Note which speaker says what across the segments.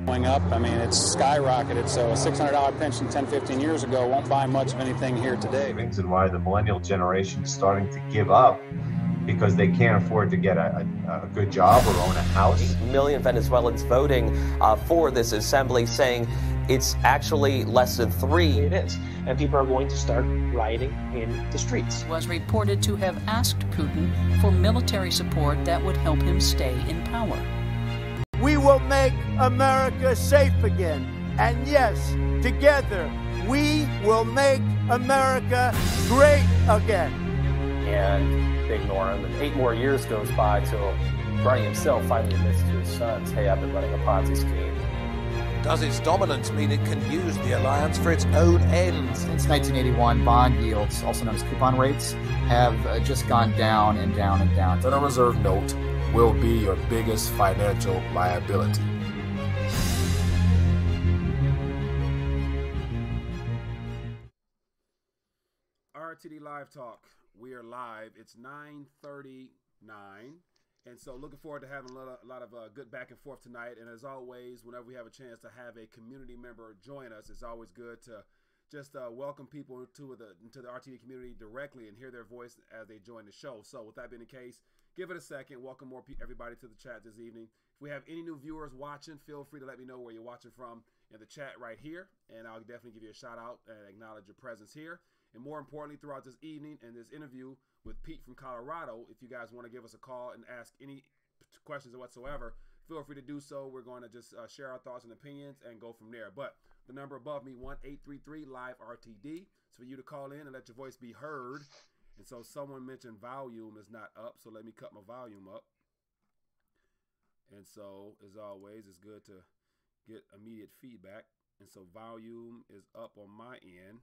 Speaker 1: Going up, I mean, it's skyrocketed, so a $600 pension 10, 15 years ago won't buy much of anything here today.
Speaker 2: And why the millennial generation is starting to give up because they can't afford to get a good job or own a house.
Speaker 3: 8 million Venezuelans voting for this assembly, saying it's actually less than 3.
Speaker 4: It is, and people are going to start rioting in the streets.
Speaker 5: Was reported to have asked Putin for military support that would help him stay in power.
Speaker 6: We will make America safe again. And yes, together, we will make America great again.
Speaker 7: And they ignore him. And 8 more years goes by till Bernie himself finally admits to his sons, hey, I've been running a Ponzi scheme.
Speaker 8: Does its dominance mean it can use the alliance for its own ends?
Speaker 9: Since 1981, bond yields, also known as coupon rates, have just gone down and down and down.
Speaker 10: Federal Reserve note will be your biggest financial liability.
Speaker 11: RTD Live Talk. We are live. It's 9:39, and so looking forward to having a lot of good back and forth tonight. And as always, whenever we have a chance to have a community member join us, it's always good to just welcome people into the RTD community directly and hear their voice as they join the show. So with that being the case, give it a second. Welcome everybody to the chat this evening. If we have any new viewers watching, feel free to let me know where you're watching from in the chat right here, and I'll definitely give you a shout out and acknowledge your presence here. And more importantly, throughout this evening and this interview with Pete from Colorado, if you guys want to give us a call and ask any questions or whatsoever, feel free to do so. We're going to just share our thoughts and opinions and go from there. But the number above me, 1-833-LIVE-RTD. It's for you to call in and let your voice be heard. And so someone mentioned volume is not up, so let me cut my volume up. And so, as always, it's good to get immediate feedback. And so volume is up on my end.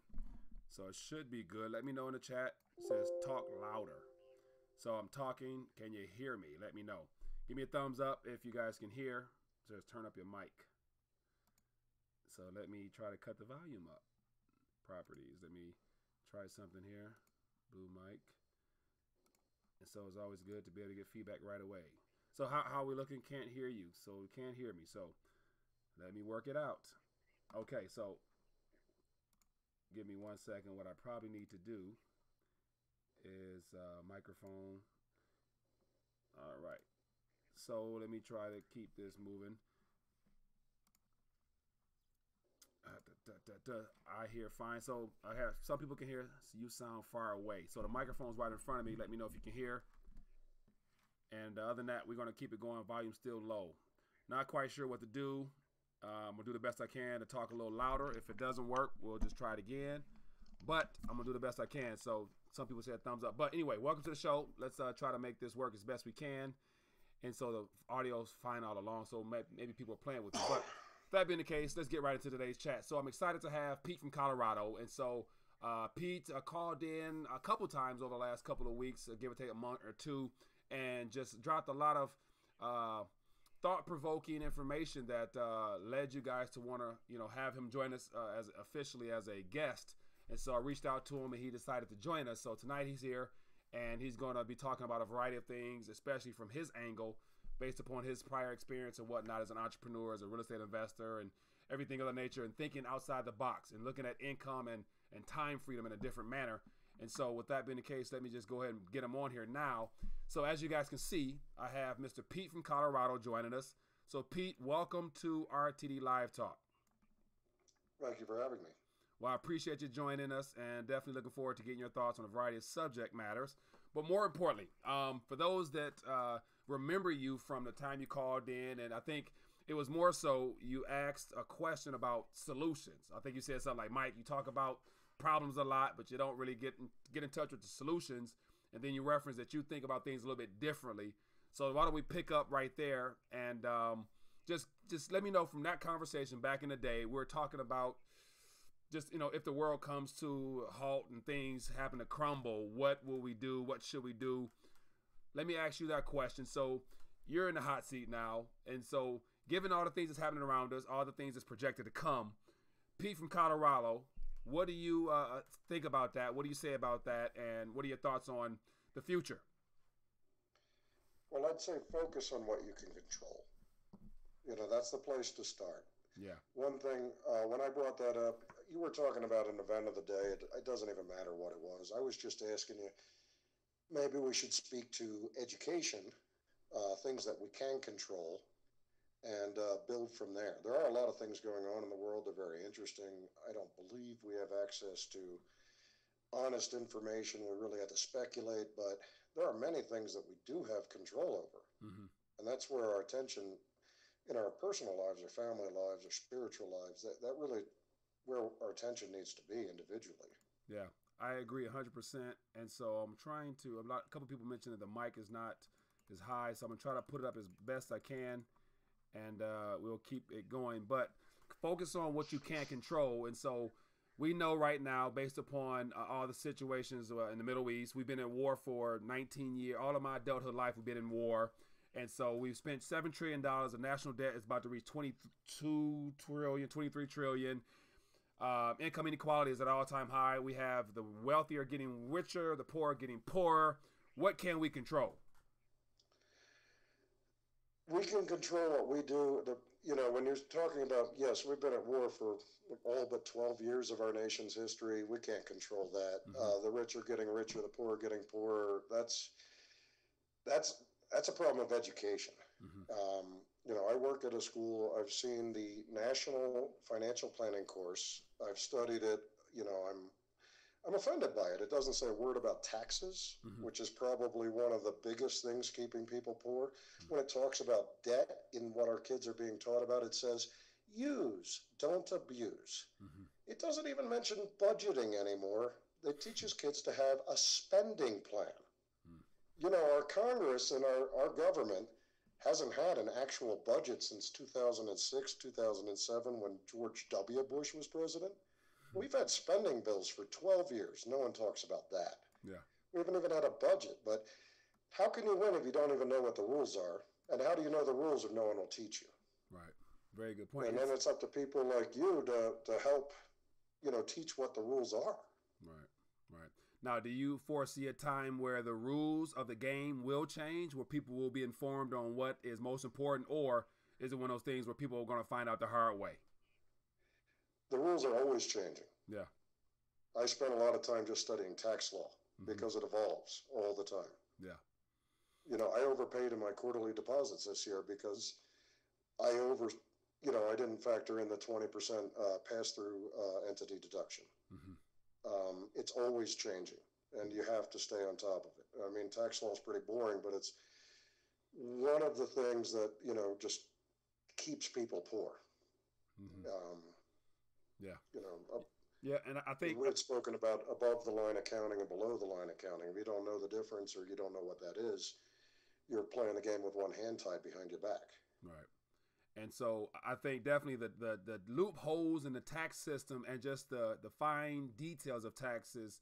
Speaker 11: So it should be good. Let me know in the chat. It says talk louder. So I'm talking. Can you hear me? Let me know. Give me a thumbs up if you guys can hear. It says turn up your mic. So let me try to cut the volume up. Properties. Let me try something here. Blue mic. And so it's always good to be able to get feedback right away. So how are we looking? Can't hear you. So you can't hear me. So let me work it out. Okay, so give me 1 second. What I probably need to do is microphone. All right. So let me try to keep this moving. I hear fine. So I have some people can hear. So you sound far away. So the microphone's right in front of me. Let me know if you can hear. And other than that, we're going to keep it going. Volume still low. Not quite sure what to do. We'll do the best I can to talk a little louder. If it doesn't work, we'll just try it again. But I'm going to do the best I can. So some people said thumbs up. But anyway, welcome to the show. Let's try to make this work as best we can. And so the audio's fine all along. So maybe people are playing with it. But that being the case, let's get right into today's chat. So I'm excited to have Pete from Colorado. And so Pete called in a couple times over the last couple of weeks, give or take a month or two, and just dropped a lot of thought-provoking information that led you guys to want to, have him join us as officially as a guest. And so I reached out to him, and he decided to join us. So tonight he's here, and he's going to be talking about a variety of things, especially from his angle, based upon his prior experience and whatnot as an entrepreneur, as a real estate investor, and everything of that nature, and thinking outside the box and looking at income and time freedom in a different manner. And so with that being the case, let me just go ahead and get him on here now. So as you guys can see, I have Mr. Pete from Colorado joining us. So Pete, welcome to RTD Live Talk.
Speaker 12: Thank you for having me.
Speaker 11: Well, I appreciate you joining us, and definitely looking forward to getting your thoughts on a variety of subject matters. But more importantly, for those that remember you from the time you called in, and I think it was more so you asked a question about solutions. I think you said something like, Mike, you talk about problems a lot, but you don't really get in touch with the solutions. And then you reference that you think about things a little bit differently. So why don't we pick up right there and just let me know from that conversation back in the day. We're talking about just, if the world comes to a halt and things happen to crumble, what will we do? What should we do? Let me ask you that question. So you're in the hot seat now. And so given all the things that's happening around us, all the things that's projected to come, Pete from Colorado, what do you think about that? What do you say about that? And what are your thoughts on the future?
Speaker 12: Well, I'd say focus on what you can control. That's the place to start.
Speaker 11: Yeah.
Speaker 12: One thing, when I brought that up, you were talking about an event of the day. It doesn't even matter what it was. I was just asking you, maybe we should speak to education, things that we can control, and build from there. There are a lot of things going on in the world that are very interesting. I don't believe we have access to honest information. We really have to speculate, but there are many things that we do have control over.
Speaker 11: Mm-hmm.
Speaker 12: And that's where our attention in our personal lives, our family lives, our spiritual lives, that really where our attention needs to be individually.
Speaker 11: Yeah, I agree 100%. And so I'm trying to, a couple people mentioned that the mic is not as high, so I'm going to try to put it up as best I can, and we'll keep it going. But focus on what you can't control. And so we know right now, based upon all the situations in the Middle East, we've been in war for 19 years. All of my adulthood life, we've been in war. And so we've spent $7 trillion. The national debt is about to reach 22 trillion, 23 trillion. Income inequality is at an all-time high. We have the wealthy are getting richer, the poor are getting poorer. What can we control?
Speaker 12: We can control what we do. When you're talking about, yes, we've been at war for all but 12 years of our nation's history. We can't control that.
Speaker 11: Mm-hmm.
Speaker 12: The rich are getting richer, the poor are getting poorer. That's a problem of education.
Speaker 11: Mm-hmm.
Speaker 12: I work at a school. I've seen the National Financial Planning course. I've studied it. I'm offended by it. It doesn't say a word about taxes,
Speaker 11: mm-hmm.
Speaker 12: which is probably one of the biggest things keeping people poor. Mm-hmm. When it talks about debt in what our kids are being taught about, it says use, don't abuse.
Speaker 11: Mm-hmm.
Speaker 12: It doesn't even mention budgeting anymore. It teaches kids to have a spending plan. Our Congress and our government hasn't had an actual budget since 2006, 2007, when George W. Bush was president. We've had spending bills for 12 years. No one talks about that.
Speaker 11: Yeah.
Speaker 12: We haven't even had a budget. But how can you win if you don't even know what the rules are? And how do you know the rules if no one will teach you?
Speaker 11: Right. Very good point.
Speaker 12: And then it's up to people like you to help, teach what the rules are.
Speaker 11: Right. Right. Now, do you foresee a time where the rules of the game will change, where people will be informed on what is most important, or is it one of those things where people are going to find out the hard way?
Speaker 12: The rules are always changing.
Speaker 11: Yeah.
Speaker 12: I spent a lot of time just studying tax law
Speaker 11: mm-hmm.
Speaker 12: because it evolves all the time.
Speaker 11: Yeah.
Speaker 12: I overpaid in my quarterly deposits this year because I didn't factor in the 20% pass-through entity deduction.
Speaker 11: Mm-hmm.
Speaker 12: It's always changing, and you have to stay on top of it. I mean, tax law is pretty boring, but it's one of the things that, just keeps people poor.
Speaker 11: Mm-hmm.
Speaker 12: Yeah.
Speaker 11: Yeah, and I think
Speaker 12: we had spoken about above the line accounting and below the line accounting. If you don't know the difference or you don't know what that is, you're playing the game with one hand tied behind your back.
Speaker 11: Right. And so I think definitely the loopholes in the tax system and just the fine details of taxes,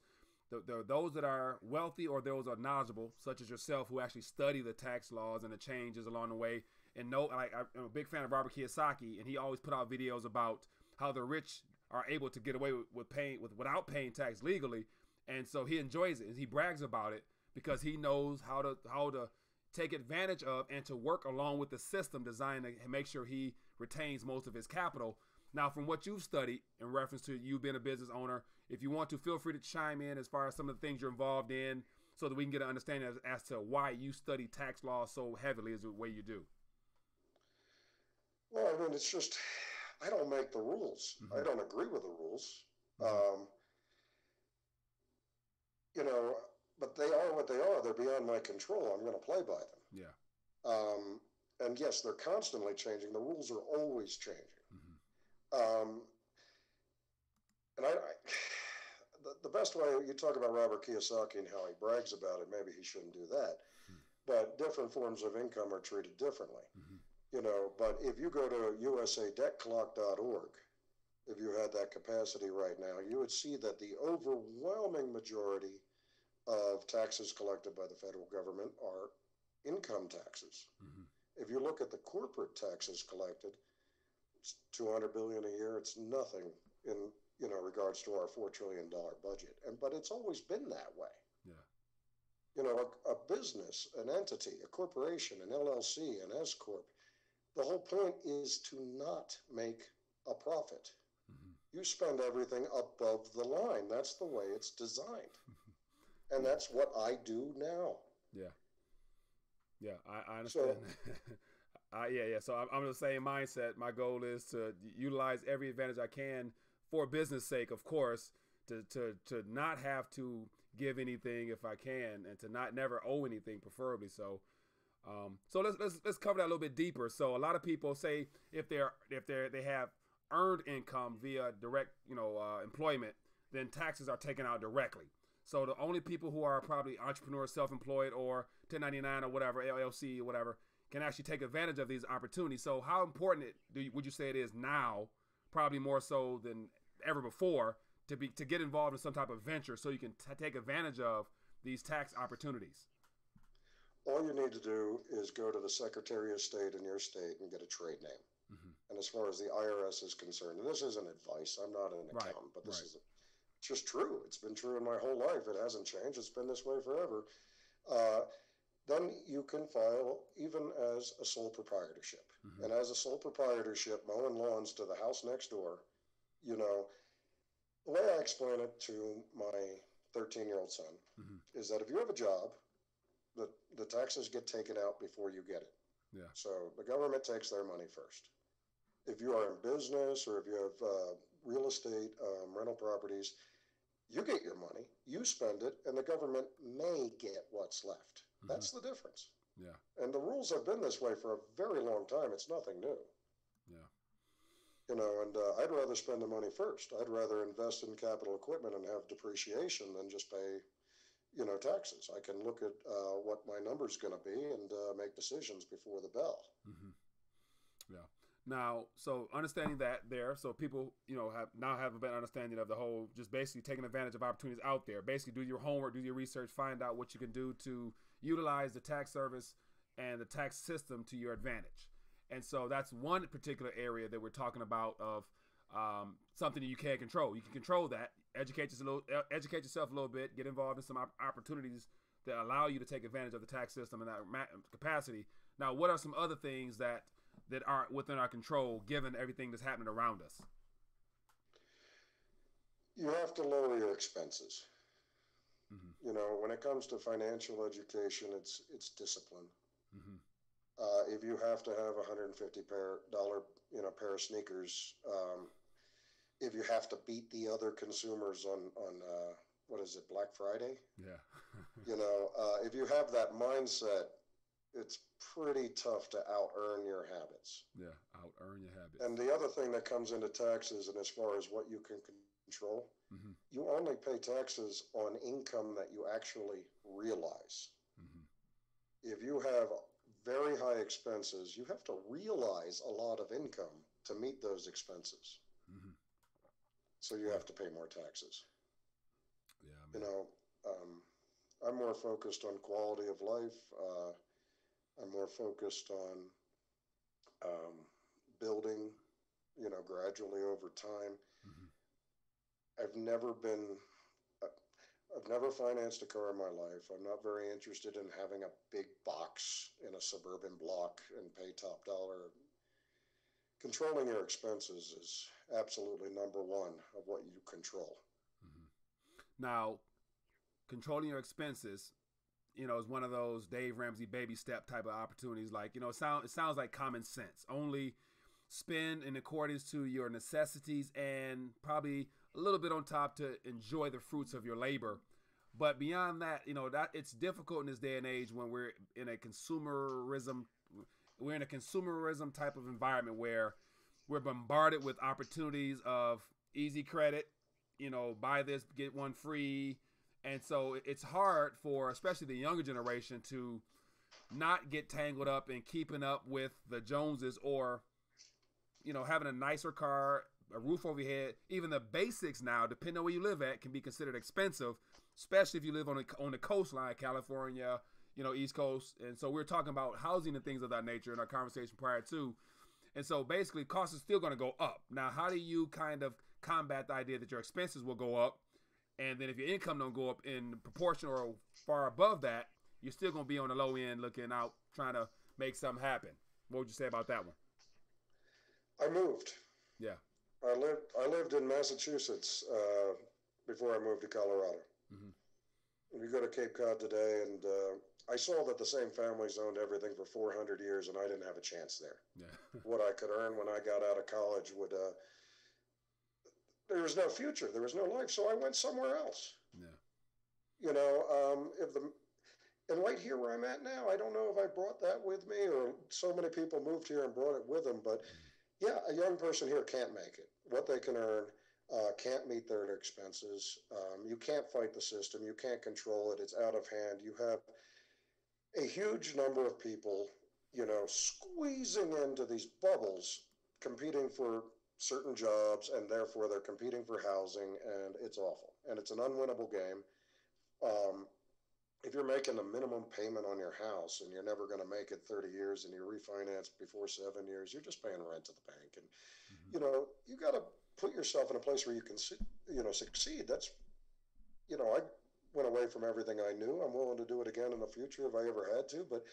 Speaker 11: those that are wealthy or those that are knowledgeable, such as yourself, who actually study the tax laws and the changes along the way. And I'm a big fan of Robert Kiyosaki, and he always put out videos about how the rich are able to get away without paying tax legally. And so he enjoys it and he brags about it because he knows how to take advantage of and to work along with the system designed to make sure he retains most of his capital. Now, from what you've studied in reference to you being a business owner, if you want to, feel free to chime in as far as some of the things you're involved in so that we can get an understanding as to why you study tax law so heavily as the way you do.
Speaker 12: Well, I mean, it's just, I don't make the rules.
Speaker 11: Mm-hmm.
Speaker 12: I don't agree with the rules.
Speaker 11: Mm-hmm.
Speaker 12: But they are what they are. They're beyond my control. I'm going to play by them.
Speaker 11: Yeah.
Speaker 12: And yes, they're constantly changing. The rules are always changing.
Speaker 11: Mm-hmm.
Speaker 12: And the best way, you talk about Robert Kiyosaki and how he brags about it, maybe he shouldn't do that.
Speaker 11: Mm-hmm.
Speaker 12: But different forms of income are treated differently.
Speaker 11: Mm-hmm.
Speaker 12: But if you go to usadebtclock.org, if you had that capacity right now, you would see that the overwhelming majority of taxes collected by the federal government are income taxes.
Speaker 11: Mm-hmm.
Speaker 12: If you look at the corporate taxes collected, it's $200 billion a year. It's nothing in regards to our $4 trillion budget. But it's always been that way.
Speaker 11: Yeah.
Speaker 12: A business, an entity, a corporation, an LLC, an S corp. The whole point is to not make a profit. You spend everything above the line. That's the way it's designed. And that's what I do now.
Speaker 11: Yeah. Yeah, I understand. So, yeah. So I'm in the same mindset. My goal is to utilize every advantage I can for business sake, of course, to not have to give anything if I can, and to not never owe anything, preferably. So let's cover that a little bit deeper. So a lot of people say if they have earned income via direct employment, then taxes are taken out directly. So the only people who are probably entrepreneurs, self-employed, or 1099 or whatever, LLC or whatever, can actually take advantage of these opportunities. So how important would you say it is now, probably more so than ever before, to get involved in some type of venture so you can take advantage of these tax opportunities?
Speaker 12: All you need to do is go to the Secretary of State in your state and get a trade name. And as far as the IRS is concerned, and this isn't advice, I'm not an accountant, but this is just true. It's been true in my whole life. It hasn't changed. It's been this way forever. Then you can file even as a sole proprietorship. And as a sole proprietorship, mowing lawns to the house next door, the way I explain it to my 13-year-old son is that if you have a job, the taxes get taken out before you get it.
Speaker 11: Yeah.
Speaker 12: So the government takes their money first. If you are in business or if you have real estate, rental properties, you get your money, you spend it, and the government may get what's left. That's the difference.
Speaker 11: Yeah.
Speaker 12: And the rules have been this way for a very long time. It's nothing new.
Speaker 11: Yeah.
Speaker 12: And I'd rather spend the money first. I'd rather invest in capital equipment and have depreciation than just pay, taxes. I can look at what my number's going to be and make decisions before the bell.
Speaker 11: Yeah. Now, so understanding that there, so people, have a better understanding of the whole, just basically taking advantage of opportunities out there. Basically, do your homework, do your research, find out what you can do to utilize the tax service and the tax system to your advantage. And so that's one particular area that we're talking about of something that you can't control. You can control that. Educate yourself a little bit. Get involved in some opportunities that allow you to take advantage of the tax system in that capacity. Now, what are some other things that aren't within our control, given everything that's happening around us?
Speaker 12: You have to lower your expenses. When it comes to financial education, it's discipline. If you have to have $150 pair of sneakers, if you have to beat the other consumers on what is it, Black Friday?
Speaker 11: Yeah.
Speaker 12: If you have that mindset, it's pretty tough to out-earn your habits.
Speaker 11: Yeah, out-earn your habits.
Speaker 12: And the other thing that comes into taxes, and as far as what you can control, you only pay taxes on income that you actually realize. If you have very high expenses, you have to realize a lot of income to meet those expenses. So you have to pay more taxes. Yeah, I'm more focused on quality of life. I'm more focused on building, gradually over time. I've never financed a car in my life. I'm not very interested in having a big box in a suburban block and pay top dollar. Controlling your expenses is absolutely number one of what you control.
Speaker 11: Now, controlling your expenses, is one of those Dave Ramsey baby step type of opportunities. Like, it sounds like common sense. Only spend in accordance to your necessities and probably a little bit on top to enjoy the fruits of your labor. But beyond that, that it's difficult in this day and age when we're in a consumerism type of environment where we're bombarded with opportunities of easy credit, buy this, get one free. And so it's hard for, especially the younger generation, to not get tangled up in keeping up with the Joneses or, having a nicer car, a roof over your head. Even the basics now, depending on where you live at, can be considered expensive, especially if you live on the coastline, California, East Coast. And so we're talking about housing and things of that nature in our conversation prior to. And so basically costs are still going to go up. Now, how do you kind of combat the idea that your expenses will go up? And then if your income don't go up in proportion or far above that, you're still going to be on the low end looking out, trying to make something happen. What would you say about that one?
Speaker 12: I moved.
Speaker 11: Yeah.
Speaker 12: I lived in Massachusetts before I moved to Colorado. Mm-hmm. You go to Cape Cod today, and I saw that the same families owned everything for 400 years, and I didn't have a chance there. Yeah. What I could earn when I got out of college would there was no future, there was no life, so I went somewhere else. Yeah. You know, and right here where I'm at now, I don't know if I brought that with me, or so many people moved here and brought it with them, but yeah, a young person here can't make it. What they can earn can't meet their expenses. You can't fight the system. You can't control it. It's out of hand. You have a huge number of people, you know, squeezing into these bubbles, competing for certain jobs, and therefore they're competing for housing, and it's awful. And it's an unwinnable game. If you're making a minimum payment on your house and you're never going to make it 30 years and you refinance before 7 years, you're just paying rent to the bank. And, you know, you got to put yourself in a place where you can, you know, succeed. That's, you know, I went away from everything I knew. I'm willing to do it again in the future if I ever had to, but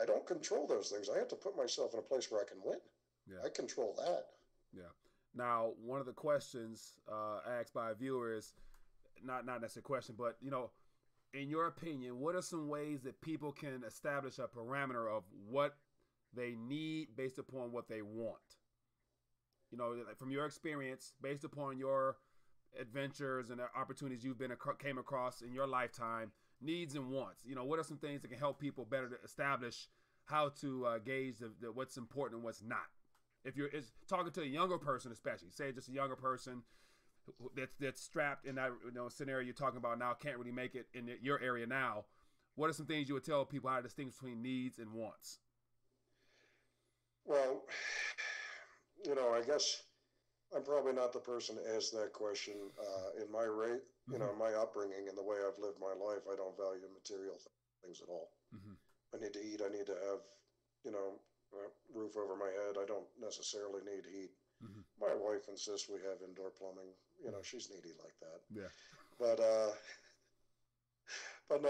Speaker 12: I don't control those things. I have to put myself in a place where I can win. Yeah. I control that.
Speaker 11: Yeah. Now, one of the questions asked by a viewer is not necessarily a question, but, you know, in your opinion, what are some ways that people can establish a parameter of what they need based upon what they want? You know, from your experience, based upon your adventures and the opportunities you've came across in your lifetime, needs and wants. You know, what are some things that can help people better to establish how to gauge what's important and what's not? If you're talking to a younger person, especially, say just a younger person that's strapped in that, you know, scenario you're talking about now, can't really make it in your area now, what are some things you would tell people how to distinguish between needs and wants?
Speaker 12: Well, you know, I guess I'm probably not the person to ask that question. In my you know, my upbringing and the way I've lived my life, I don't value material things at all. Mm-hmm. I need to eat. I need to have, you know, a roof over my head. I don't necessarily need heat. Mm-hmm. My wife insists we have indoor plumbing. You know, she's needy like that. Yeah. But no,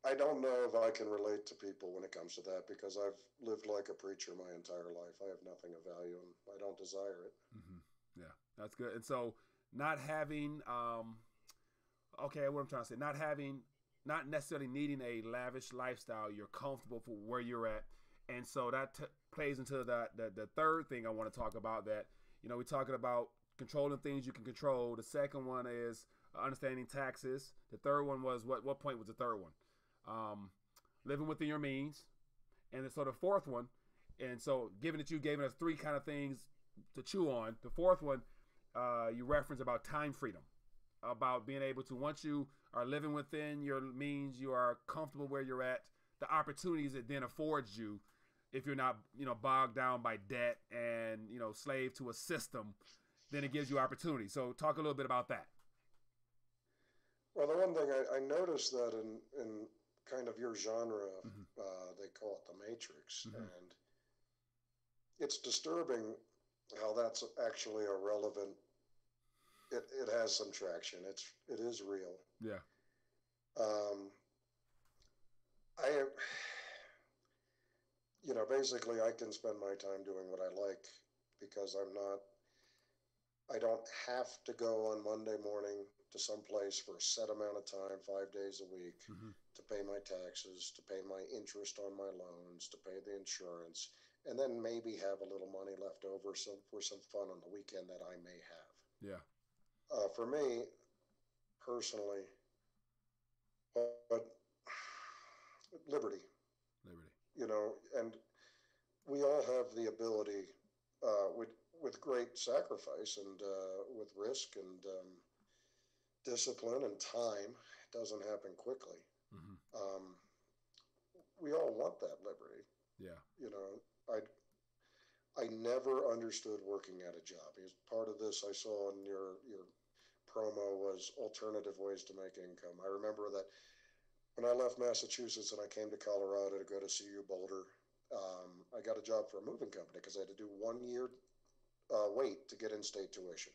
Speaker 12: I don't know if I can relate to people when it comes to that, because I've lived like a preacher my entire life. I have nothing of value, and I don't desire it.
Speaker 11: Mm-hmm. Yeah, that's good. And so not having, okay, what I'm trying to say, not necessarily needing a lavish lifestyle. You're comfortable for where you're at. And so that plays into the third thing I want to talk about, that, you know, we're talking about controlling things you can control. The second one is understanding taxes. The third one was, what point was the third one? Living within your means. And so the fourth one, and so given that you've given us three kind of things to chew on, the fourth one, you reference about time freedom, about being able to, once you are living within your means, you are comfortable where you're at, the opportunities it then affords you, if you're not, you know, bogged down by debt and, you know, slave to a system, then it gives you opportunity. So talk a little bit about that.
Speaker 12: Well, the one thing I noticed that in kind of your genre, mm-hmm. They call it the Matrix, mm-hmm. and it's disturbing how that's actually a relevant. It has some traction. It is real. Yeah. You know, basically, I can spend my time doing what I like because I don't have to go on Monday morning to some place for a set amount of time, 5 days a week, mm-hmm. to pay my taxes, to pay my interest on my loans, to pay the insurance, and then maybe have a little money left over for some fun on the weekend that I may have. Yeah. For me, personally, but liberty. You know, and we all have the ability, with great sacrifice and with risk and discipline and time. It doesn't happen quickly. Mm-hmm. We all want that liberty. Yeah. You know, I never understood working at a job. Because part of this I saw in your promo was alternative ways to make income. I remember that when I left Massachusetts and I came to Colorado to go to CU Boulder, I got a job for a moving company because I had to do 1 year wait to get in-state tuition.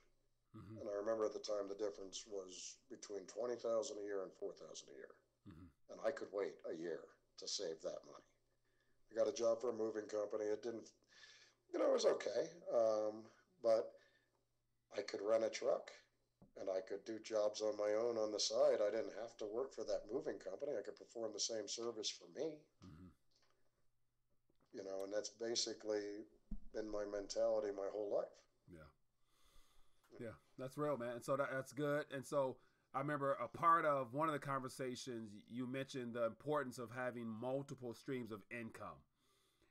Speaker 12: Mm-hmm. And I remember at the time the difference was between $20,000 a year and $4,000 a year. Mm-hmm. And I could wait a year to save that money. I got a job for a moving company. It didn't You know, it was okay. But I could rent a truck and I could do jobs on my own on the side. I didn't have to work for that moving company. I could perform the same service for me. You know, and that's basically been my mentality my whole life.
Speaker 11: Yeah, that's real, man. And so that's good. And so I remember a part of one of the conversations, you mentioned the importance of having multiple streams of income.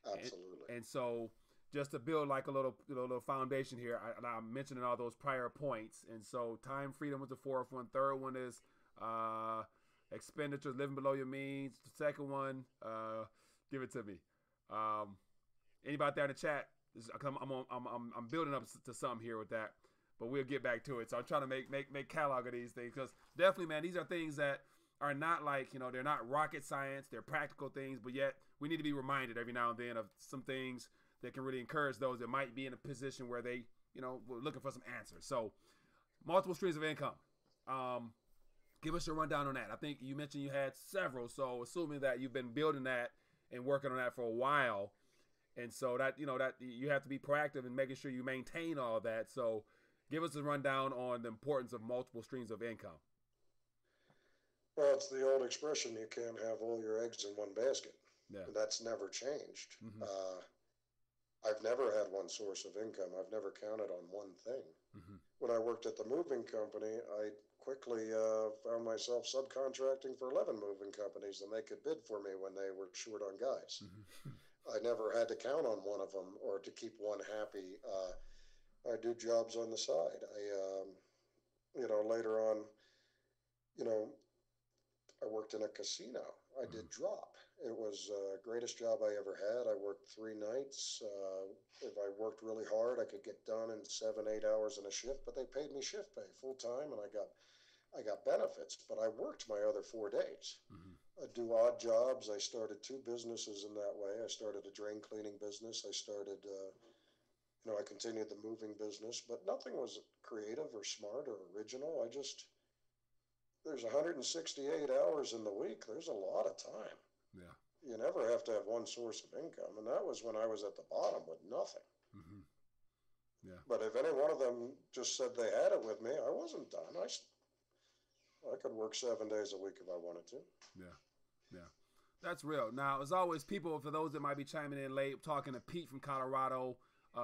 Speaker 12: Absolutely.
Speaker 11: And so just to build like a little foundation here, I'm mentioning all those prior points. And so time freedom was the fourth one. Third one is expenditures, living below your means. The second one, give it to me. Anybody out there in the chat? I'm building up to something here with that, but we'll get back to it. So I'm trying to make catalog of these things, because definitely, man, these are things that are not like, you know, they're not rocket science. They're practical things, but yet we need to be reminded every now and then of some things that can really encourage those that might be in a position where they, you know, were looking for some answers. So multiple streams of income. Give us your rundown on that. I think you mentioned you had several. So assuming that you've been building that and working on that for a while, and so that, you know, that you have to be proactive in making sure you maintain all that. So give us a rundown on the importance of multiple streams of income.
Speaker 12: Well, it's the old expression, you can't have all your eggs in one basket.
Speaker 11: Yeah.
Speaker 12: And that's never changed. I've never had one source of income. I've never counted on one thing. When I worked at the moving company, I quickly found myself subcontracting for 11 moving companies, and they could bid for me when they were short on guys. I never had to count on one of them or to keep one happy. I do jobs on the side. You know, later on, you know, I worked in a casino. I did drop. It was the greatest job I ever had. I worked 3 nights. If I worked really hard, I could get done in 7-8 hours in a shift, but they paid me shift pay full time, and I got benefits, but I worked my other 4 days. I do odd jobs. I started 2 businesses in that way. I started a drain cleaning business. I started, you know, I continued the moving business, but nothing was creative or smart or original. There's 168 hours in the week. There's a lot of time.
Speaker 11: Yeah.
Speaker 12: You never have to have one source of income. And that was when I was at the bottom with nothing.
Speaker 11: Yeah.
Speaker 12: But if any one of them just said they had it with me, I wasn't done. I could work 7 days a week if I wanted to.
Speaker 11: Yeah. That's real. Now, as always, people, for those that might be chiming in late, talking to Pete from Colorado,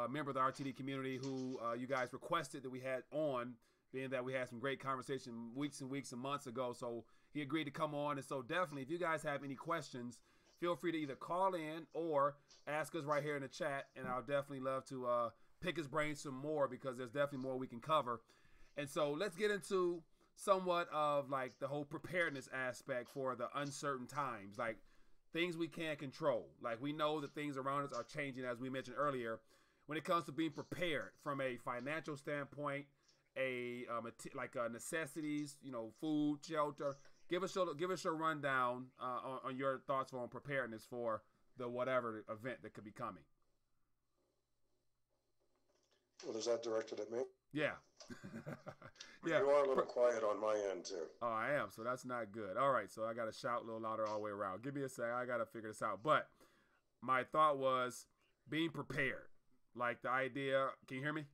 Speaker 11: member of the RTD community, who you guys requested that we had on, being that we had some great conversation weeks and months ago. So he agreed to come on. And so definitely, if you guys have any questions, feel free to either call in or ask us right here in the chat. And I'll definitely love to pick his brain some more, because there's definitely more we can cover. And so let's get into somewhat of like the whole preparedness aspect for the uncertain times, like things we can't control. Like we know that things around us are changing, as we mentioned earlier. When it comes to being prepared from a financial standpoint, like necessities, you know, food, shelter. Give us your rundown on your thoughts on preparedness for the whatever event that could be coming.
Speaker 12: Well, is that directed at me?
Speaker 11: Yeah. Yeah.
Speaker 12: You are a little quiet on my end too.
Speaker 11: Oh, I am. So that's not good. All right. So I got to shout a little louder all the way around. Give me a sec. I got to figure this out. But my thought was being prepared. Like the idea. Can you hear me?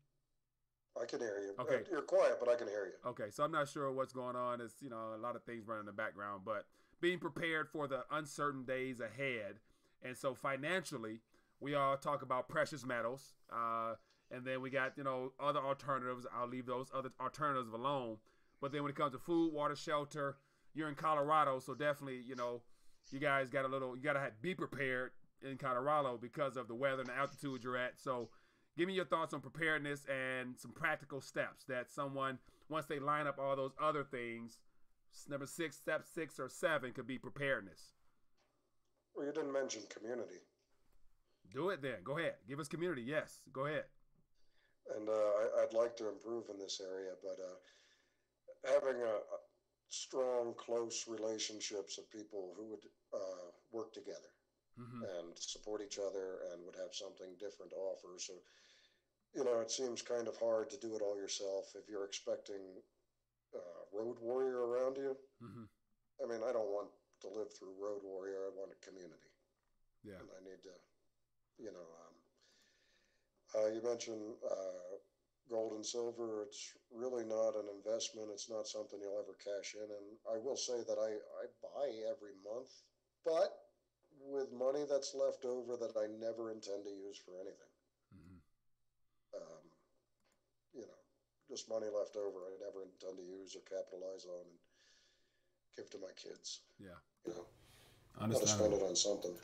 Speaker 12: I can hear you.
Speaker 11: Okay.
Speaker 12: You're quiet, but I can hear you.
Speaker 11: Okay. So I'm not sure what's going on. It's, you know, a lot of things running in the background, but being prepared for the uncertain days ahead. And so financially, we all talk about precious metals. And then we got, you know, other alternatives. I'll leave those other alternatives alone. But then when it comes to food, water, shelter, you're in Colorado. So definitely, you know, you guys got you got to be prepared in Colorado because of the weather and the altitude you're at. So give me your thoughts on preparedness and some practical steps that someone, once they line up all those other things, step 6 or 7 could be preparedness.
Speaker 12: Well, you didn't mention community.
Speaker 11: Do it then. Go ahead. Give us community. Yes. Go ahead.
Speaker 12: And I'd like to improve in this area, but having a strong, close relationships of people who would work together and support each other and would have something different to offer. So, you know, it seems kind of hard to do it all yourself if you're expecting road warrior around you. I mean, I don't want to live through road warrior. I want a community.
Speaker 11: Yeah.
Speaker 12: And I need to, you know, You mentioned gold and silver. It's really not an investment. It's not something you'll ever cash in. And I will say that I buy every month, but with money that's left over that I never intend to use for anything. You know, just money left over I never intend to use or capitalize on and give to my kids.
Speaker 11: Yeah.
Speaker 12: You know, got to spend it on something.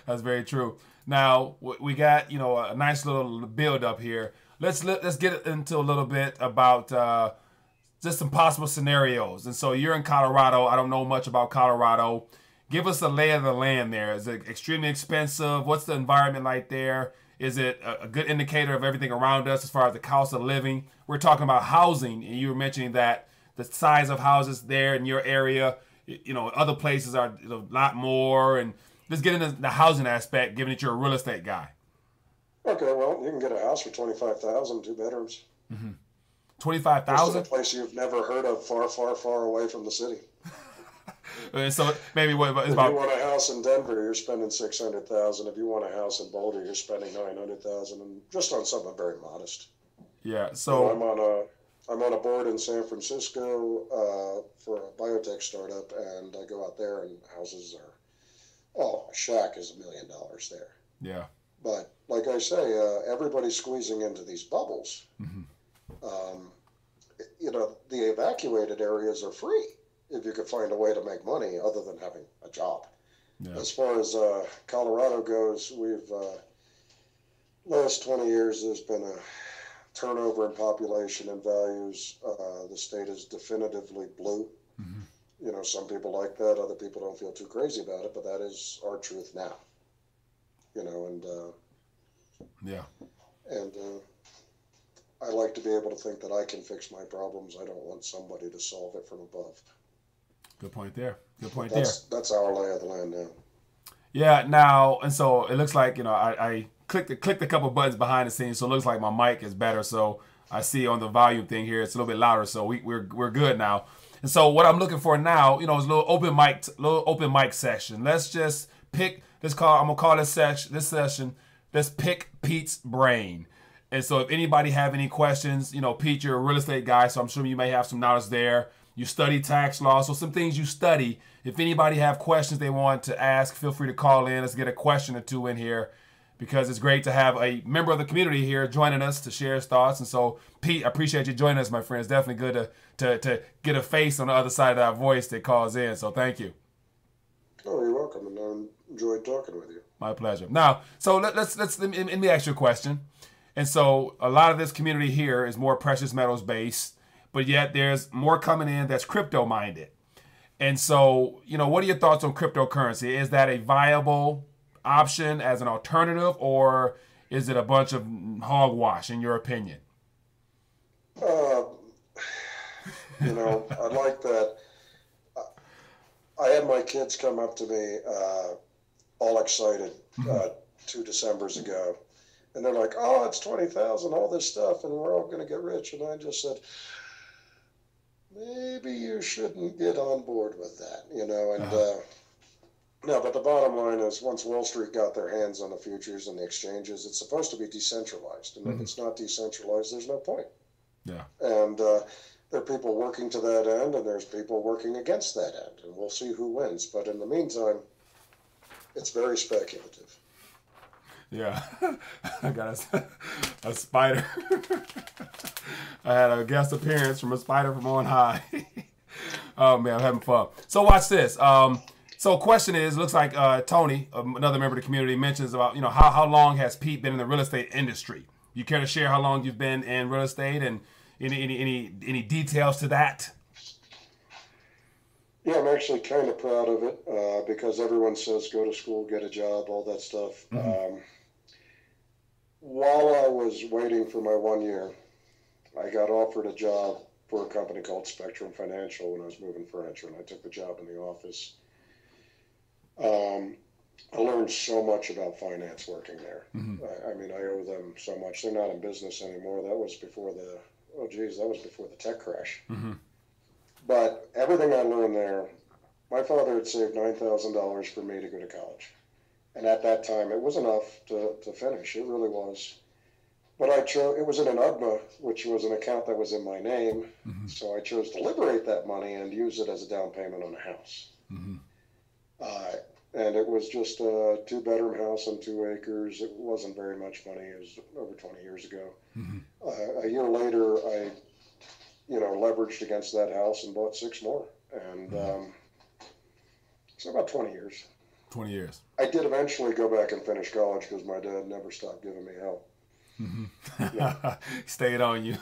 Speaker 11: That's very true. Now we got, you know, a nice little build up here. Let's get into a little bit about just some possible scenarios. And so you're in Colorado. I don't know much about Colorado. Give us a lay of the land there. Is it extremely expensive? What's the environment like there? Is it a good indicator of everything around us as far as the cost of living? We're talking about housing, and you were mentioning that the size of houses there in your area, you know, other places are a lot more. And let's get into the housing aspect, given that you're a real estate guy.
Speaker 12: Okay, well, you can get a house for $25,000, 2 bedrooms.
Speaker 11: Mm-hmm. $25,000?
Speaker 12: A place you've never heard of, far, far, far away from the city.
Speaker 11: So maybe what it's
Speaker 12: if
Speaker 11: about.
Speaker 12: You want a house in Denver, you're spending $600,000. If you want a house in Boulder, you're spending $900,000, and just on something very modest.
Speaker 11: Yeah. So
Speaker 12: I'm on a board in San Francisco for a biotech startup, and I go out there, and houses are, a shack is $1 million there.
Speaker 11: Yeah.
Speaker 12: But like I say, everybody's squeezing into these bubbles.
Speaker 11: Mm-hmm.
Speaker 12: You know, the evacuated areas are free if you could find a way to make money other than having a job. Yeah. As far as Colorado goes, we've last 20 years there's been a turnover in population and values. The state is definitively blue. Mm-hmm. You know, some people like that, other people don't feel too crazy about it, but that is our truth now. You know, and
Speaker 11: yeah, and
Speaker 12: I like to be able to think that I can fix my problems. I don't want somebody to solve it from above.
Speaker 11: Good point there. Good point
Speaker 12: That's our lay of the land now.
Speaker 11: Yeah. Now, and so it looks like, you know, I clicked a couple buttons behind the scenes, so it looks like my mic is better. So I see on the volume thing here, it's a little bit louder. So we're good now. And so what I'm looking for now, you know, is a little open mic session. Let's just pick. I'm gonna call this session. Let's pick Pete's brain. And so if anybody have any questions, you know, Pete, you're a real estate guy, so I'm sure you may have some knowledge there. You study tax law, so some things you study. If anybody have questions they want to ask, feel free to call in. Let's get a question or two in here, because it's great to have a member of the community here joining us to share his thoughts. And so, Pete, I appreciate you joining us, my friend. It's definitely good to get a face on the other side of that voice that calls in. So thank you.
Speaker 12: Oh, you're welcome, and I enjoyed talking with you.
Speaker 11: My pleasure. Now, so let me ask you a question. And so a lot of this community here is more precious metals based, but yet there's more coming in that's crypto minded. And so, you know, what are your thoughts on cryptocurrency? Is that a viable option as an alternative, or is it a bunch of hogwash in your opinion?
Speaker 12: You know, I like that. I had my kids come up to me all excited 2 Decembers ago. And they're like, oh, it's 20,000, all this stuff, and we're all going to get rich. And I just said, maybe you shouldn't get on board with that, you know. And no, but the bottom line is, once Wall Street got their hands on the futures and the exchanges, it's supposed to be decentralized. And if it's not decentralized, there's no point.
Speaker 11: Yeah.
Speaker 12: And there are people working to that end, and there's people working against that end. And we'll see who wins. But in the meantime, it's very speculative.
Speaker 11: Yeah, I got a spider. I had a guest appearance from a spider from on high. Oh, man, I'm having fun. So watch this. So question is, looks like Tony, another member of the community, mentions about, you know, how long has Pete been in the real estate industry? You care to share how long you've been in real estate and any details to that?
Speaker 12: Yeah, I'm actually kind of proud of it because everyone says go to school, get a job, all that stuff. Mm-hmm. While I was waiting for my 1 year, I got offered a job for a company called Spectrum Financial when I was moving furniture, and I took the job in the office. I learned so much about finance working there. Mm-hmm. I mean, I owe them so much. They're not in business anymore. That was before the tech crash. Mm-hmm. But everything I learned there, my father had saved $9,000 for me to go to college. And at that time, it was enough to finish. It really was. But I chose, it was in an UGMA, which was an account that was in my name.
Speaker 13: Mm-hmm.
Speaker 12: So I chose to liberate that money and use it as a down payment on a house.
Speaker 13: Mm-hmm.
Speaker 12: And it was just a 2-bedroom house on 2 acres. It wasn't very much money. It was over 20 years ago.
Speaker 13: Mm-hmm.
Speaker 12: A year later, I, leveraged against that house and bought 6 more. And so about 20 years.
Speaker 13: 20 years.
Speaker 12: I did eventually go back and finish college because my dad never stopped giving me hell.
Speaker 13: Mm-hmm.
Speaker 12: Yeah.
Speaker 13: Stayed on you.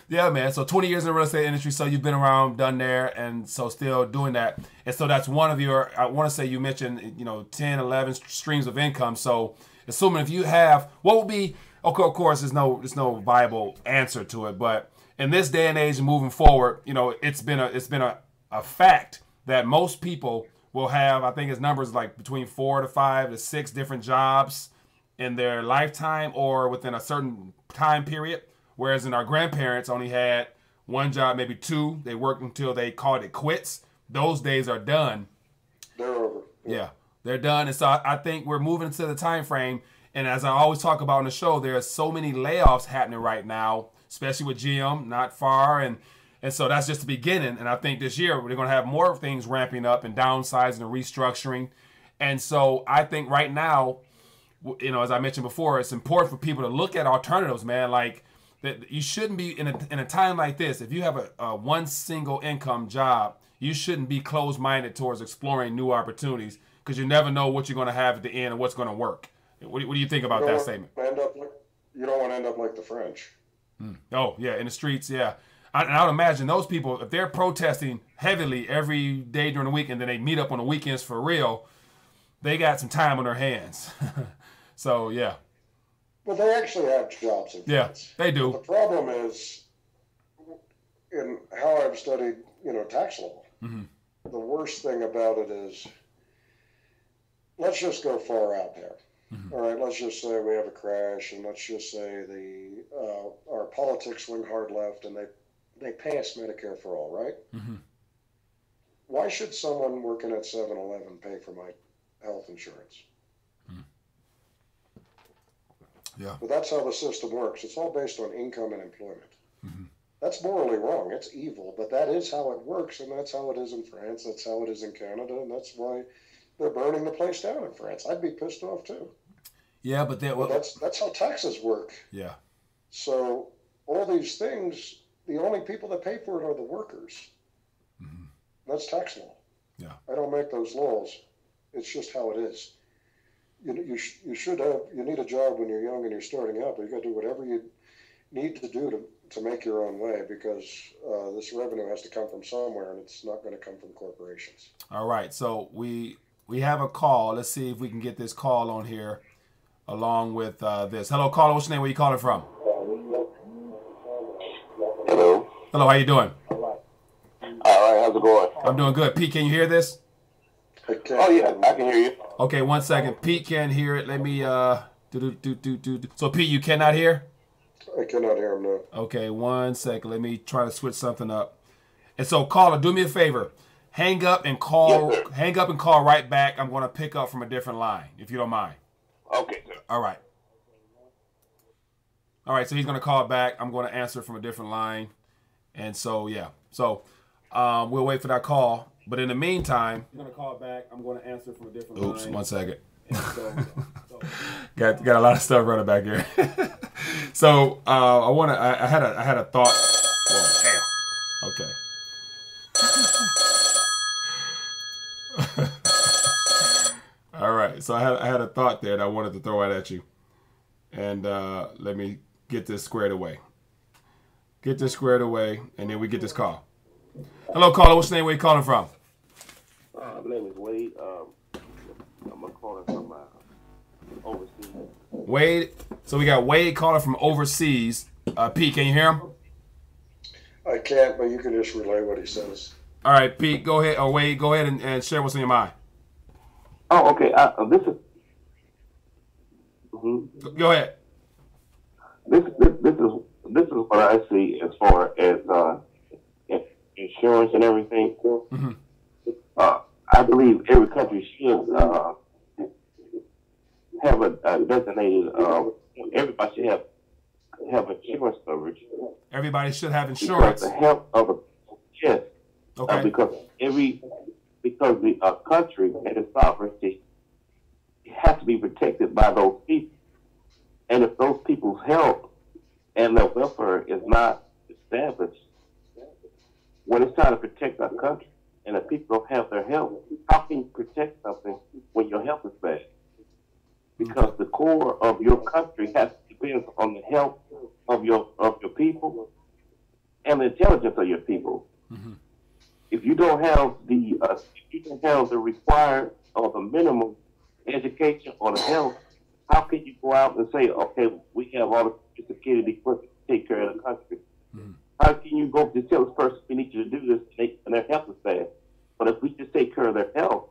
Speaker 13: Yeah, man. So 20 years in the real estate industry. So you've been around, done there, and so still doing that. And so that's one of your, I want to say you mentioned, 10, 11 streams of income. So assuming if you have, what would be, okay, of course, there's no viable answer to it. But in this day and age and moving forward, it's been a fact that most people will have, I think his numbers like between 4 to 5 to 6 different jobs in their lifetime or within a certain time period. Whereas in our grandparents only had 1 job, maybe 2. They worked until they called it quits. Those days are done.
Speaker 12: They're over.
Speaker 13: Yeah, they're done. And so I think we're moving into the time frame. And as I always talk about on the show, there are so many layoffs happening right now, especially with GM, not far. And so that's just the beginning. And I think this year we're going to have more things ramping up and downsizing and restructuring. And so I think right now, as I mentioned before, it's important for people to look at alternatives, man. Like that, you shouldn't be in a time like this. If you have a one single income job, you shouldn't be closed-minded towards exploring new opportunities because you never know what you're going to have at the end and what's going to work. What do you think about that statement?
Speaker 12: You don't want to end up like the French.
Speaker 13: Oh, yeah, in the streets, yeah. I would imagine those people, if they're protesting heavily every day during the week and then they meet up on the weekends for real, they got some time on their hands. So, yeah.
Speaker 12: Well, they actually have jobs in France.
Speaker 13: Yeah, they do.
Speaker 12: But the problem is, in how I've studied, tax law, the worst thing about it is, let's just go far out there. All right, let's just say we have a crash, and let's just say our politics swing hard left, and they pass Medicare for all, right? Why should someone working at 7-Eleven pay for my health insurance?
Speaker 13: Yeah.
Speaker 12: But that's how the system works. It's all based on income and employment. That's morally wrong. It's evil, but that is how it works, and that's how it is in France. That's how it is in Canada, and that's why they're burning the place down in France. I'd be pissed off too.
Speaker 13: Yeah, but
Speaker 12: that's how taxes work.
Speaker 13: Yeah.
Speaker 12: So all these things, the only people that pay for it are the workers. That's tax law.
Speaker 13: Yeah.
Speaker 12: I don't make those laws. It's just how it is. You need a job when you're young and you're starting out, but you got to do whatever you need to do to make your own way because this revenue has to come from somewhere, and it's not going to come from corporations.
Speaker 13: All right, so we have a call. Let's see if we can get this call on here along with this. Hello, caller. What's your name? Where you calling from?
Speaker 14: Hello.
Speaker 13: Hello, how you doing?
Speaker 14: All right, how's it going?
Speaker 13: I'm doing good. Pete, can you hear this?
Speaker 14: Oh, yeah, I can hear you.
Speaker 13: Okay, 1 second. Pete can't hear it. Let me, So, Pete, you cannot hear?
Speaker 12: I cannot hear him, no.
Speaker 13: Okay, 1 second. Let me try to switch something up. And so, caller, do me a favor. Hang up and call. Yes, hang up and call right back. I'm going to pick up from a different line, if you don't mind.
Speaker 14: Okay, sir.
Speaker 13: All right. All right, so he's going to call back. I'm going to answer from a different line. And so, yeah. So, we'll wait for that call. But in the meantime, you're gonna call back. I'm gonna answer from a different line. Oops, 1 second. Got a lot of stuff running back here. So I had a thought. Whoa, damn. Okay. All right. So I had a thought there that I wanted to throw out at you, and let me get this squared away. And then we get this call. Hello, caller. What's your name? Where you calling from?
Speaker 14: My name is Wade. I'm calling from overseas.
Speaker 13: Wade. So we got Wade calling from overseas. Pete, can you hear him?
Speaker 12: I can't, but you can just relay what he says.
Speaker 13: All right, Pete, go ahead. Or Wade, go ahead and share what's in your mind.
Speaker 14: Oh, okay. This is.
Speaker 13: Go ahead.
Speaker 14: This is what I see as far as insurance and everything. I believe every country should designated. Everybody should have insurance coverage.
Speaker 13: Everybody should have insurance.
Speaker 14: Because the health of a yes.
Speaker 13: Okay.
Speaker 14: Because the country and its sovereignty has to be protected by those people, and if those people's health and their welfare is not established, when it's time to protect our country and the people don't have their health, how can you protect something when your health is bad? Because the core of your country has to depend on the health of your people and the intelligence of your people.
Speaker 13: Mm-hmm.
Speaker 14: If you don't have the required or the minimum education or the health, how can you go out and say, okay, we have all the security equipment to take care of the country?
Speaker 13: Mm-hmm.
Speaker 14: How can you go to tell this person we need you to do this and their health is bad? But if we just take care of their health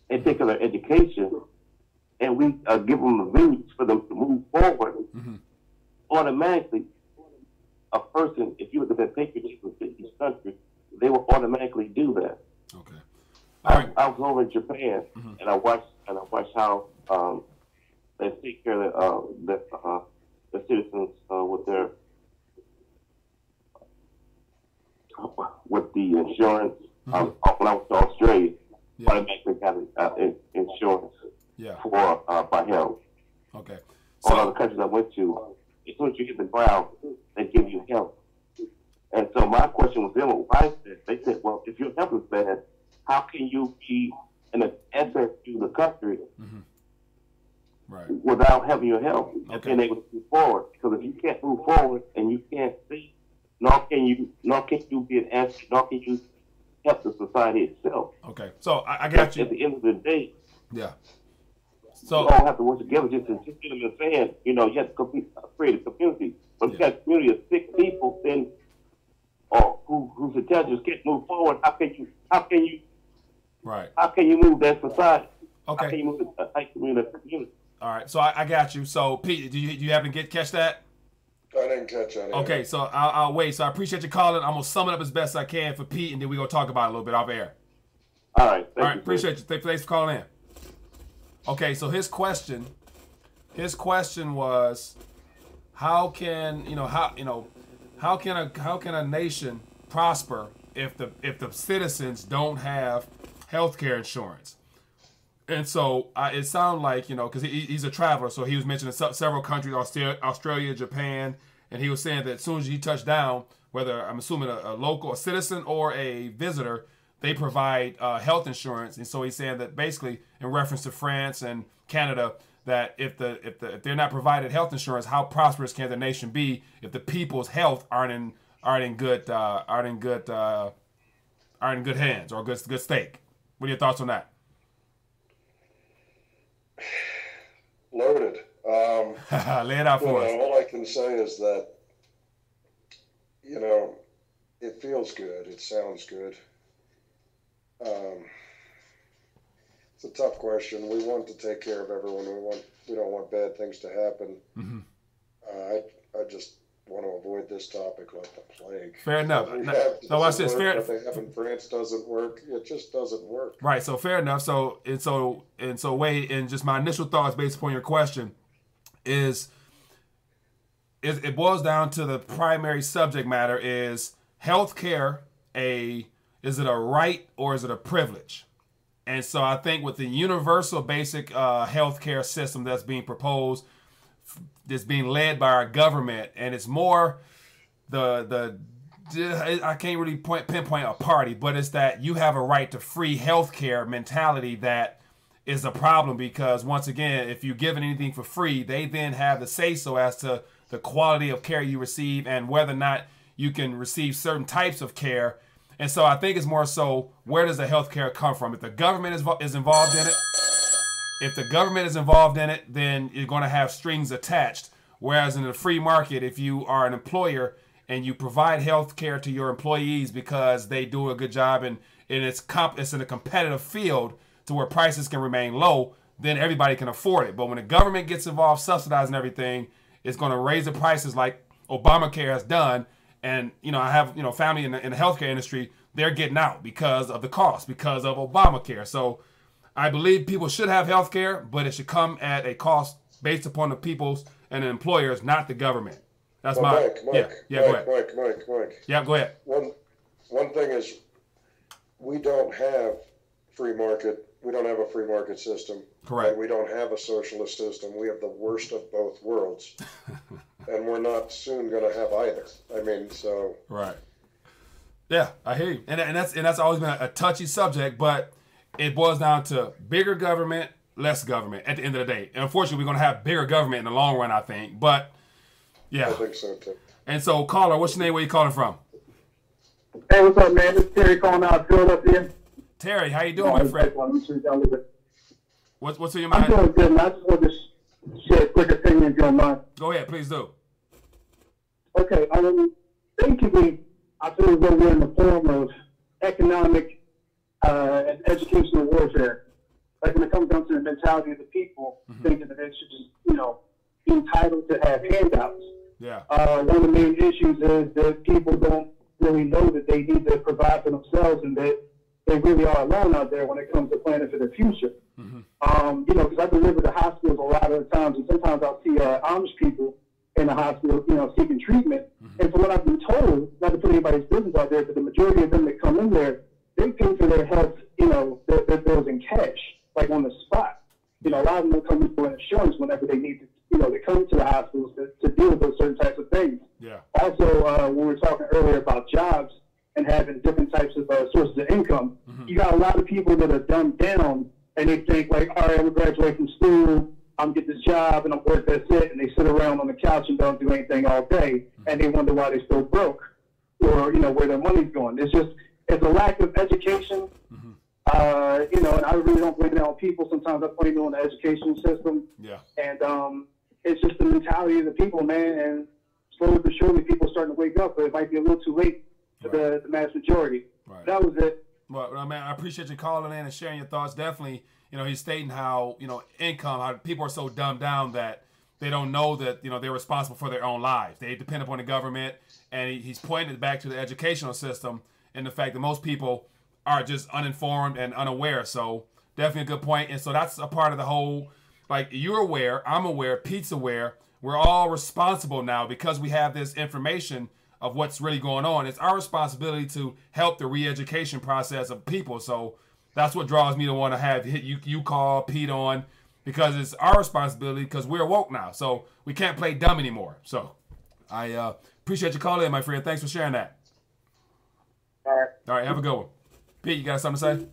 Speaker 14: and take care of their education, and we give them the means for them to move forward,
Speaker 13: mm-hmm.
Speaker 14: automatically, a person, if you look at that patriotism in this country, they will automatically do that.
Speaker 13: Okay.
Speaker 14: I was over in Japan,
Speaker 13: mm-hmm.
Speaker 14: and I watched how they take care of the citizens with the insurance.
Speaker 13: Mm-hmm.
Speaker 14: When I was to Australia, automatically got insurance for by health.
Speaker 13: Okay.
Speaker 14: All other countries I went to, as soon as you hit the ground, they give you help. And so my question was them, why is that? They said, well, if your health is bad, how can you be an asset to the country
Speaker 13: mm-hmm. right.
Speaker 14: without having your health and being able to move forward? Because if you can't move forward and you can't see, nor can you be an asset, nor can you help the society itself.
Speaker 13: Okay, so I got you.
Speaker 14: At the end of the day,
Speaker 13: yeah. So
Speaker 14: we all have to work together. Just get them and saying, you have to create a community. But if you got a community of 6 people, then whose intelligence can't move forward, how can you
Speaker 13: right?
Speaker 14: How can you move that society?
Speaker 13: Okay.
Speaker 14: How can you move the community?
Speaker 13: All right, so I got you. So Pete, do you happen to catch that?
Speaker 12: I didn't catch any.
Speaker 13: Okay, so I'll wait. So I appreciate you calling. I'm gonna sum it up as best I can for Pete, and then we're gonna talk about it a little bit off air.
Speaker 14: All right.
Speaker 13: All right. Appreciate you. Thanks for calling in. Okay, so his question was, how can a nation prosper if the citizens don't have health care insurance? And so it sounded like, because he's a traveler, so he was mentioning several countries, Australia, Japan, and he was saying that as soon as he touched down, whether I'm assuming a local, a citizen, or a visitor, they provide health insurance. And so he's saying that basically, in reference to France and Canada, that if they're not provided health insurance, how prosperous can the nation be if the people's health aren't in good hands or good state? What are your thoughts on that?
Speaker 12: Loaded.
Speaker 13: Lay it out for us.
Speaker 12: All I can say is that, it feels good. It sounds good. It's a tough question. We want to take care of everyone. We don't want bad things to happen.
Speaker 13: Mm-hmm.
Speaker 12: I just want to avoid this topic like the plague.
Speaker 13: Fair enough. No, watch this. Fair.
Speaker 12: What they have in France doesn't work. It just doesn't work.
Speaker 13: Right. So fair enough. So Wade, and just my initial thoughts based upon your question is it boils down to the primary subject matter: is healthcare is it a right or is it a privilege? And so I think with the universal basic healthcare system that's being proposed, that's being led by our government, and it's more I can't really pinpoint a party, but it's that you have a right to free healthcare mentality that is a problem, because once again, if you're giving anything for free, they then have the say-so as to the quality of care you receive and whether or not you can receive certain types of care. And so I think it's more so, where does the healthcare come from? If the government is involved in it, then you're going to have strings attached. Whereas in the free market, if you are an employer and you provide health care to your employees because they do a good job and it's in a competitive field to where prices can remain low, then everybody can afford it. But when the government gets involved subsidizing everything, it's going to raise the prices like Obamacare has done. And, I have, family in the healthcare industry, they're getting out because of the cost, because of Obamacare. So I believe people should have health care, but it should come at a cost based upon the people's and the employers, not the government. That's
Speaker 12: well,
Speaker 13: my
Speaker 12: Mike,
Speaker 13: go ahead.
Speaker 12: Mike.
Speaker 13: Yeah, go ahead.
Speaker 12: One thing is, we don't have free market. We don't have a free market system.
Speaker 13: Correct.
Speaker 12: And we don't have a socialist system. We have the worst of both worlds, and we're not soon going to have either. I mean, so
Speaker 13: right. Yeah, I hear you, and that's always been a touchy subject, but it boils down to bigger government, less government at the end of the day. And unfortunately, we're going to have bigger government in the long run, I think. But yeah,
Speaker 12: I think so too. And
Speaker 13: so, caller, what's your name? Where you calling from?
Speaker 15: Hey, what's up, man? This is Terry calling out of Philadelphia.
Speaker 13: Terry, how you doing, my friend? What's in your mind?
Speaker 15: I'm doing good, man. I just want to share a quick opinion if you don't mind.
Speaker 13: Go ahead, please do.
Speaker 15: Okay, basically, I feel as though we're in the form of economic and educational warfare. Like when it comes down to the mentality of the people, thinking that they should just, be entitled to have handouts.
Speaker 13: Yeah.
Speaker 15: One of the main issues is that people don't really know that they need to provide for themselves and that they really are alone out there when it comes to planning for their future. Because I deliver to hospitals a lot of the times, and sometimes I'll see Amish people in the hospital, seeking treatment. And from what I've been told, not to put anybody's business out there, but the majority of them that come in there, they pay for their health, their bills in cash, like on the spot. A lot of them will come in for insurance whenever they need to, they come to the hospitals to deal with those certain types of things.
Speaker 13: Yeah.
Speaker 15: Also, when we were talking earlier about jobs and having different types of sources of income, you got a lot of people that are dumbed down and they think like, all right, I'm going to graduate from school, I'm going to get this job and I'm work, that's it. And they sit around on the couch and don't do anything all day. And they wonder why they're still broke or, where their money's going. It's a lack of education. And I really don't blame it on people. Sometimes I blame it on the education system.
Speaker 13: Yeah.
Speaker 15: And it's just the mentality of the people, man. And slowly but surely, people are starting to wake up, but it might be a little too late for the mass majority.
Speaker 13: Right.
Speaker 15: That was it.
Speaker 13: Well, man, I appreciate you calling in and sharing your thoughts. Definitely, he's stating how, income, how people are so dumbed down that they don't know that, they're responsible for their own lives. They depend upon the government, and he's pointing it back to the educational system and the fact that most people are just uninformed and unaware. So definitely a good point. And so that's a part of the whole, like, you're aware, I'm aware, Pete's aware. We're all responsible now because we have this information of what's really going on. It's our responsibility to help the re-education process of people. So that's what draws me to want to have you call Pete on, because it's our responsibility because we're woke now. So we can't play dumb anymore. So I appreciate you calling in, my friend. Thanks for sharing that.
Speaker 15: All
Speaker 13: right, have a good one. Pete, you got something to say?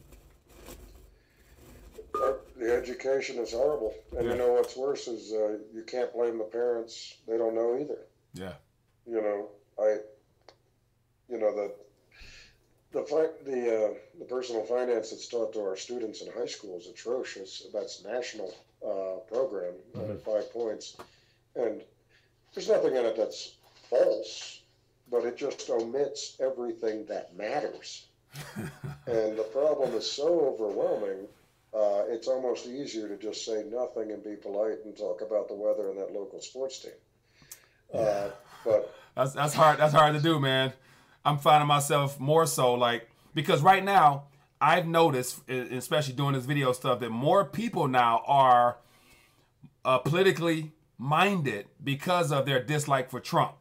Speaker 12: The education is horrible. And
Speaker 13: Yeah.
Speaker 12: what's worse is you can't blame the parents. They don't know either.
Speaker 13: Yeah.
Speaker 12: The personal finance that's taught to our students in high school is atrocious. That's national program at 5 points, and there's nothing in it that's false, but it just omits everything that matters. And the problem is so overwhelming. It's almost easier to just say nothing and be polite and talk about the weather and that local sports team. But
Speaker 13: that's hard. That's hard to do, man. I'm finding myself more so because right now I've noticed, especially doing this video stuff, that more people now are politically minded because of their dislike for Trump.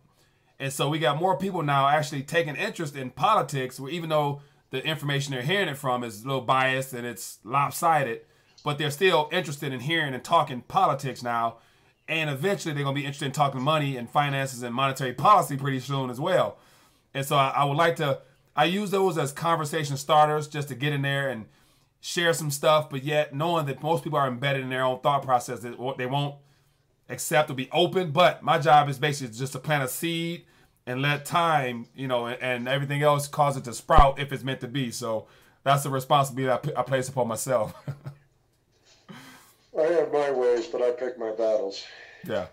Speaker 13: And so we got more people now actually taking interest in politics, even though the information they're hearing it from is a little biased and it's lopsided, but they're still interested in hearing and talking politics now. And eventually they're going to be interested in talking money and finances and monetary policy pretty soon as well. And so I would like to, I use those as conversation starters just to get in there and share some stuff, but yet knowing that most people are embedded in their own thought process, that they won't accept or be open. But my job is basically just to plant a seed and let time, and everything else cause it to sprout if it's meant to be. So that's the responsibility I place upon myself.
Speaker 12: I have my ways, but I pick my battles.
Speaker 13: Yeah.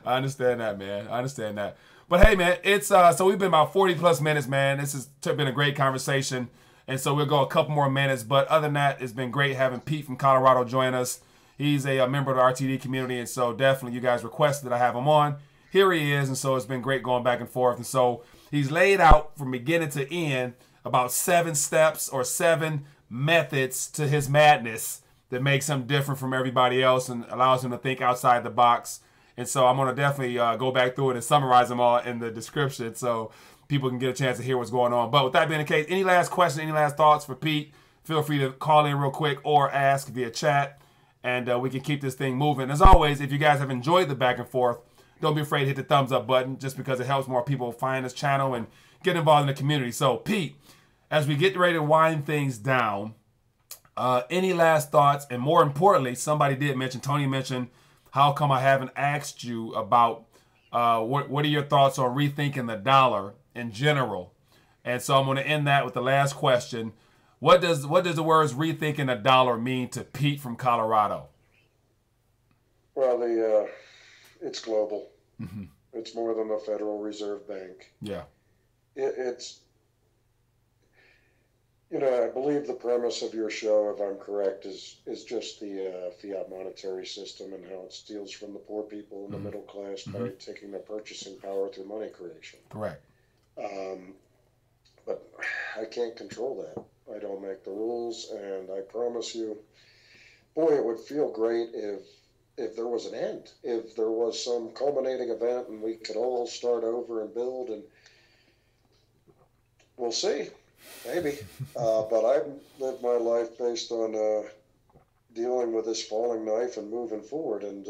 Speaker 12: I
Speaker 13: understand that, man. I understand that. But hey, man, it's so we've been about 40 plus minutes, man. This has been a great conversation. And so we'll go a couple more minutes. But other than that, it's been great having Pete from Colorado join us. He's a member of the RTD community. And so definitely you guys requested that I have him on. Here he is. And so it's been great going back and forth. And so he's laid out from beginning to end about 7 steps or 7 methods to his madness that makes him different from everybody else and allows him to think outside the box. And so I'm going to definitely go back through it and summarize them all in the description so people can get a chance to hear what's going on. But with that being the case, any last questions, any last thoughts for Pete, feel free to call in real quick or ask via chat, and we can keep this thing moving. As always, if you guys have enjoyed the back and forth, don't be afraid to hit the thumbs up button just because it helps more people find this channel and get involved in the community. So, Pete, as we get ready to wind things down, any last thoughts? And more importantly, somebody did mention, Tony mentioned, how come I haven't asked you about what are your thoughts on rethinking the dollar in general? And so I'm going to end that with the last question. What does the words rethinking the dollar mean to Pete from Colorado?
Speaker 12: Well, it's global. Mm-hmm. It's more than the Federal Reserve Bank.
Speaker 13: Yeah.
Speaker 12: It's, I believe the premise of your show, if I'm correct, is just the fiat monetary system and how it steals from the poor people and the middle class by taking their purchasing power through money creation.
Speaker 13: Correct.
Speaker 12: But I can't control that. I don't make the rules, and I promise you, boy, it would feel great if there was an end, if there was some culminating event and we could all start over and build, and we'll see. Maybe. But I've lived my life based on dealing with this falling knife and moving forward. And,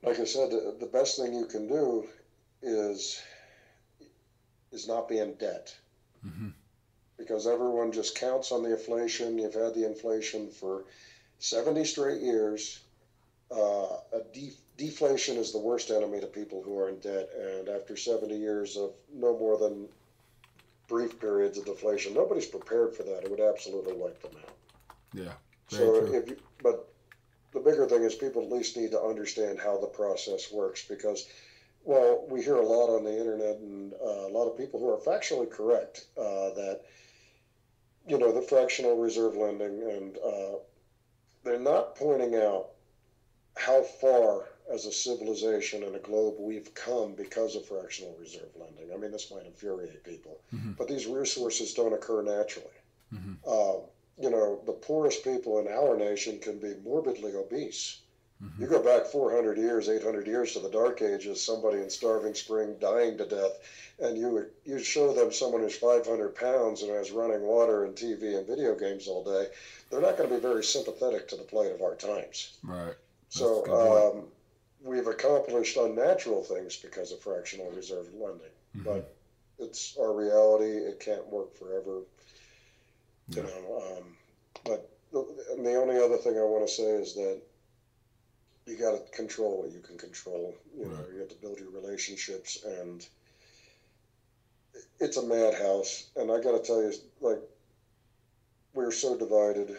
Speaker 12: like I said, the best thing you can do is not be in debt. Mm-hmm. Because everyone just counts on the inflation. You've had the inflation for 70 straight years. Deflation is the worst enemy to people who are in debt, and after 70 years of no more than brief periods of deflation, nobody's prepared for that. It would absolutely wipe them out.
Speaker 13: Yeah.
Speaker 12: But the bigger thing is people at least need to understand how the process works, because, well, we hear a lot on the internet and a lot of people who are factually correct that, the fractional reserve lending, and they're not pointing out how far as a civilization and a globe we've come because of fractional reserve lending. I mean, this might infuriate people, but these resources don't occur naturally. The poorest people in our nation can be morbidly obese. You go back 400 years, 800 years to the Dark Ages, somebody in starving spring dying to death, and you show them someone who's 500 pounds and has running water and TV and video games all day, they're not going to be very sympathetic to the plight of our times.
Speaker 13: Right.
Speaker 12: So we've accomplished unnatural things because of fractional reserve lending, but it's our reality. It can't work forever, but the only other thing I want to say is that you got to control what you can control. You have to build your relationships, and it's a madhouse. And I got to tell you, like, we're so divided.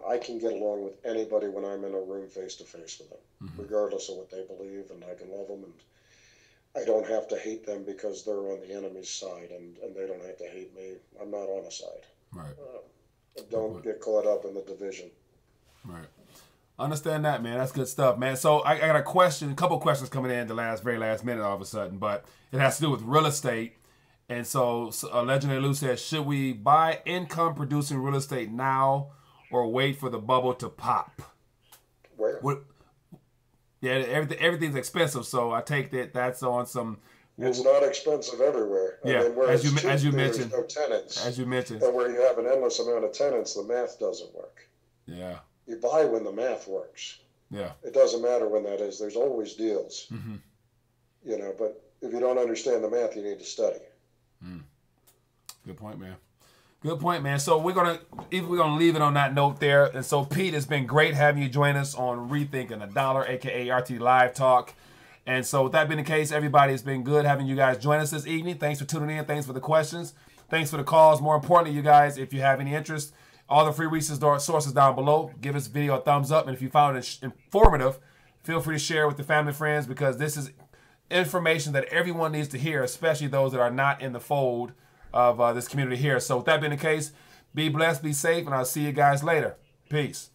Speaker 12: I can get along with anybody when I'm in a room face to face with them, regardless of what they believe, and I can love them, and I don't have to hate them because they're on the enemy's side, and they don't have to hate me. I'm not on a side.
Speaker 13: Right.
Speaker 12: Don't get caught up in the division.
Speaker 13: Right. Understand that, man. That's good stuff, man. So I got a couple questions coming in the very last minute all of a sudden, but it has to do with real estate. And so Legendary Lou says, should we buy income-producing real estate now or wait for the bubble to pop?
Speaker 12: Where?
Speaker 13: Yeah, everything's expensive, so I take that's on some.
Speaker 12: It's not expensive everywhere.
Speaker 13: Yeah, as you mentioned.
Speaker 12: There's no tenants.
Speaker 13: As you mentioned.
Speaker 12: And where you have an endless amount of tenants, the math doesn't work.
Speaker 13: Yeah.
Speaker 12: You buy when the math works.
Speaker 13: Yeah.
Speaker 12: It doesn't matter when that is. There's always deals. But if you don't understand the math, you need to study.
Speaker 13: Good point, man. Good point, man. So we're gonna leave it on that note there. And so, Pete, it's been great having you join us on Rethinking the Dollar, aka RTD Live Talk. And so, with that being the case, everybody, it's been good having you guys join us this evening. Thanks for tuning in. Thanks for the questions. Thanks for the calls. More importantly, you guys, if you have any interest, all the free resource sources down below. Give this video a thumbs up, and if you found it informative, feel free to share with the family and friends, because this is information that everyone needs to hear, especially those that are not in the fold of this community here. So with that being the case, be blessed, be safe, and I'll see you guys later. Peace.